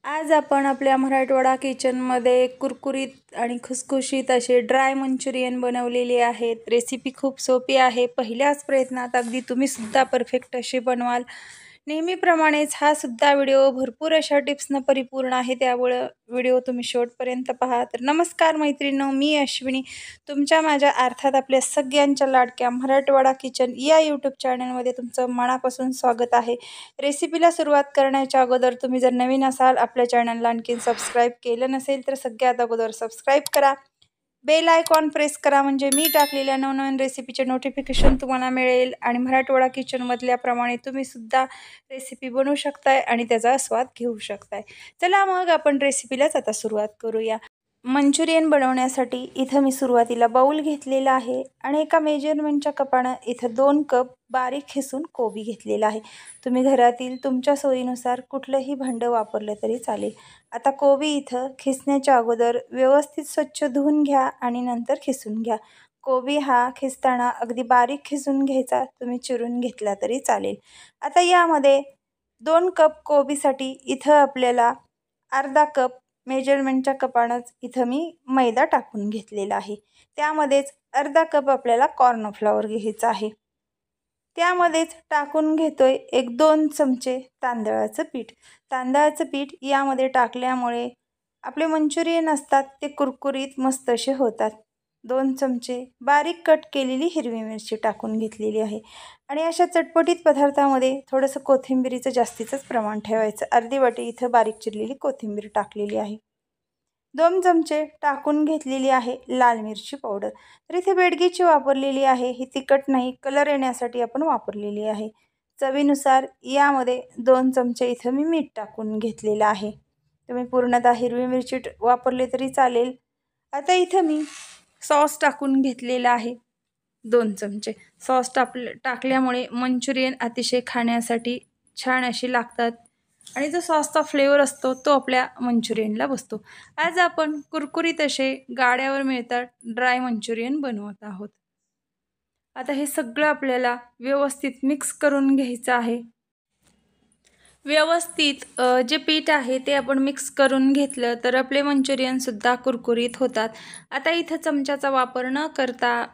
आज आपण आपल्या मराठवाडा किचनमध्ये कुरकुरीत आणि खुसखुशीत असे ड्राय मंचुरियन बनवलेले आहेत। रेसिपी खूप सोपी आहे। पहिल्याच प्रयत्नात अगदी तुम्ही सुद्धा परफेक्ट असे बनवाल। नेहमीप्रमाणेच हा सुद्धा व्हिडिओ भरपूर अशा टिप्सनं परिपूर्ण आहे, त्यामुळे व्हिडिओ तुम्ही शेवटपर्यंत पहा। तर नमस्कार मैत्रिणींनो, मी अश्विनी तुमच्या माझ्या अर्थात आपल्या सगळ्यांच्या लाडक्या मराठवाडा किचन या यूट्यूब चॅनलमध्ये तुमचं मनापासून स्वागत आहे। रेसिपीला सुरुवात करण्याच्या अगोदर तुम्ही जर नवीन असाल, आपल्या चॅनलला आणखीन सबस्क्राईब केलं नसेल तर सगळ्यात अगोदर सबस्क्राईब करा, बेल आयकॉन प्रेस करा, म्हणजे मी टाकलेल्या नवनवीन रेसिपीचे नोटिफिकेशन तुम्हाला मिळेल आणि मराठवाडा किचनमधल्याप्रमाणे तुम्ही सुद्धा रेसिपी बनवू शकताय आणि त्याचा आस्वाद घेऊ शकताय। चला मग आपण रेसिपीलाच आता सुरुवात करूया। मंचुरियन बनवण्यासाठी इथं मी सुरुवातीला बाउल घेतलेला आहे आणि एका मेजरमेंटच्या कपानं इथं 2 कप बारीक खिसून कोबी घेतलेला आहे। तुम्ही घरातील तुमच्या सोयीनुसार कुठलंही भांडं वापरलं तरी चालेल। आता कोबी इथं खिसण्याच्या अगोदर व्यवस्थित स्वच्छ धुवून घ्या आणि नंतर खिसून घ्या। कोबी हा खिसताना अगदी बारीक खिसून घ्यायचा, तुम्ही चिरून घेतला तरी चालेल। आता यामध्ये 2 कप कोबीसाठी इथं आपल्याला अर्धा कप मेजरमेंटच्या कपानंच इथं मी मैदा टाकून घेतलेला आहे। त्यामध्येच अर्धा कप आपल्याला कॉर्नफ्लॉवर घ्यायचा आहे। त्यामध्येच टाकून घेतोय 1-2 चमचे तांदळाचं पीठ। तांदळाचं पीठ यामध्ये टाकल्यामुळे आपले मंचुरियन असतात ते कुरकुरीत मस्त असे होतात। 2 चमचे बारीक कट केलेली हिरवी मिरची टाकून घेतलेली आहे आणि अशा चटपटीत पदार्थामध्ये थोडंसं कोथिंबीरीचं जास्तीचंच प्रमाण ठेवायचं। अर्धी वाटी इथं बारीक चिरलेली कोथिंबीर टाकलेली आहे। 2 चमचे टाकून घेतलेली आहे लाल मिरची पावडर। तर इथे बेडगीची वापरलेली आहे, ही तिखट नाही, कलर येण्यासाठी आपण वापरलेली आहे। चवीनुसार यामध्ये 2 चमचे इथं मी मीठ टाकून घेतलेलं आहे। तुम्ही पूर्णतः हिरवी मिरची वापरली तरी चालेल। आता इथं मी सॉस टाकून घेतलेला आहे 2 चमचे। सॉस टाकल्यामुळे मंचुरियन अतिशय खाण्यासाठी छान अशी लागतात आणि जो सॉसचा फ्लेवर असतो तो आपल्या मंचुरियनला बसतो। आज आपण कुरकुरीत असे गाड्यावर मिळतात ड्राय मंचुरियन बनवत आहोत। आता हे सगळं आपल्याला व्यवस्थित मिक्स करून घ्यायचं आहे। व्यवस्थित जे पीठ आहे ते आपण मिक्स करून घेतलं तर आपले मंचुरियन सुद्धा कुरकुरीत होतात। आता इथं चमच्याचा वापर न करता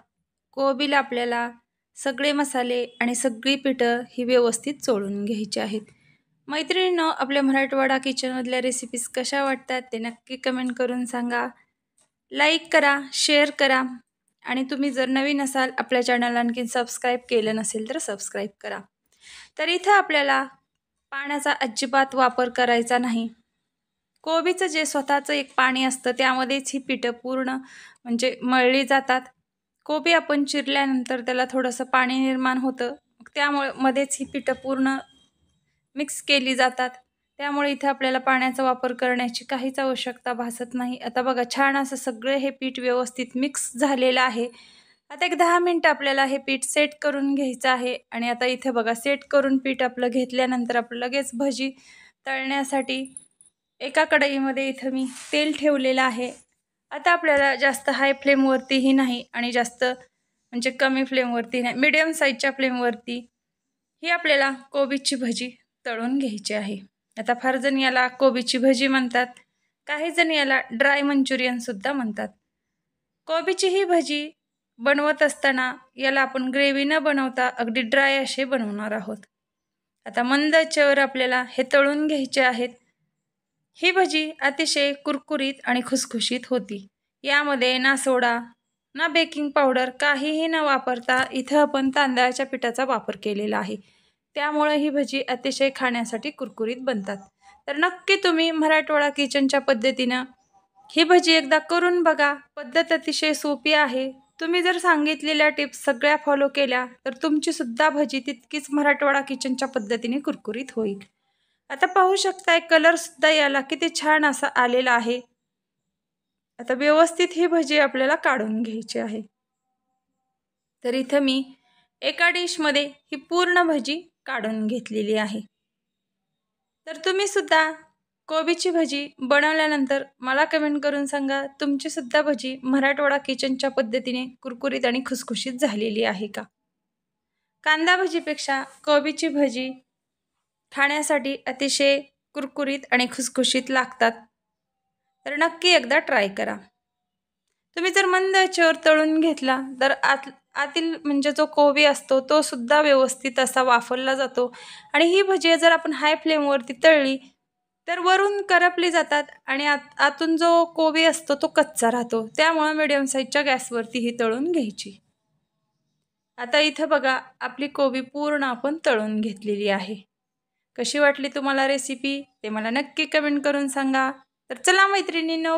कोबीला आपल्याला सगळे मसाले आणि सगळी पीठं ही व्यवस्थित चोळून घ्यायची आहेत। मैत्रिणींनो, आपल्या मराठवाडा किचनमधल्या रेसिपीज कशा वाटतात ते नक्की कमेंट करून सांगा। लाईक करा, शेअर करा आणि तुम्ही जर नवीन असाल, आपल्या चॅनलला आणखीन सबस्क्राईब केलं नसेल तर सबस्क्राईब करा। तर इथं आपल्याला पाण्याचा अजिबात वापर करायचा नाही। कोबीचं जे स्वतःचं एक पाणी असतं त्यामध्येच ही पीठं पूर्ण म्हणजे मळली जातात। कोबी आपण चिरल्यानंतर त्याला थोडंसं पाणी निर्माण होतं, त्यामुळे मध्येच ही पीठं पूर्ण मिक्स केली जातात। त्यामुळे इथे आपल्याला पाण्याचा वापर करण्याची काहीच आवश्यकता भासत नाही। आता बघा, छान असं सगळे हे पीठ व्यवस्थित मिक्स झालेलं आहे। आता एक 10 मिनिटं आपल्याला हे पीठ सेट करून घ्यायचं आहे आणि आता इथे बघा, सेट करून पीठ आपलं घेतल्यानंतर आपण लगेच भजी तळण्यासाठी एका कढईमध्ये इथं मी तेल ठेवलेलं आहे। आता आपल्याला जास्त हाय फ्लेमवरतीही नाही आणि जास्त म्हणजे कमी फ्लेमवरती नाही, मीडियम साईजच्या फ्लेमवरती ही आपल्याला कोबीची भजी तळून घ्यायची आहे। आता फार जण याला कोबीची भजी म्हणतात, काही जण याला ड्राय मंचुरियन सुद्धा म्हणतात। कोबीची ही भजी बनवत असताना याला आपण ग्रेव्ही न बनवता अगदी ड्राय असे बनवणार आहोत। आता मंद आचेवर आपल्याला हे तळून घ्यायचे आहेत। ही भजी अतिशय कुरकुरीत आणि खुसखुशीत होती। यामध्ये ना सोडा ना बेकिंग पावडर काहीही न वापरता इथं आपण तांदळाच्या पिठाचा वापर केलेला आहे, त्यामुळे ही भजी अतिशय खाण्यासाठी कुरकुरीत बनतात। तर नक्की तुम्ही मराठवाडा किचनच्या पद्धतीनं ही भजी एकदा करून बघा। पद्धत अतिशय सोपी आहे। तुम्ही जर सांगितलेल्या टिप्स सगळ्या फॉलो केल्या तर तुमची सुद्धा भजी तितकीच मराठवाडा किचनच्या पद्धतीने कुरकुरीत होईल। आता पाहू शकताय, कलर सुद्धा याला किती छान असा आलेला आहे। आता व्यवस्थित ही भजी आपल्याला काढून घ्यायची आहे। तर इथं मी एका डिशमध्ये ही पूर्ण भजी काढून घेतलेली आहे। तर तुम्ही सुद्धा कोबीची भजी बनवल्यानंतर मला कमेंट करून सांगा, तुमची सुद्धा भजी मराठवाडा किचनच्या पद्धतीने कुरकुरीत आणि खुसखुशीत झालेली आहे का। कांदा भजीपेक्षा कोबीची भजी खाण्यासाठी अतिशय कुरकुरीत आणि खुसखुशीत लागतात. तर नक्की एकदा ट्राय करा. तुम्ही जर मंद आचेवर तळून घेतला तर आतील म्हणजे जो कोबी असतो तो सुद्धा व्यवस्थित असा वाफरला जातो आणि ही भजी जर आपण हाय फ्लेमवरती तळली तर वरून करपली जातात आणि आतून जो कोबी असतो तो कच्चा राहतो. त्यामुळे मीडियम साईजच्या गॅसवरती ही तळून घ्यायची. आता इथं बघा आपली कोबी पूर्ण आपण तळून घेतलेली आहे. कशी वाटली तुम्हाला रेसिपी ते मला नक्की कमेंट करून सांगा. तर चला मैत्रिणींनो,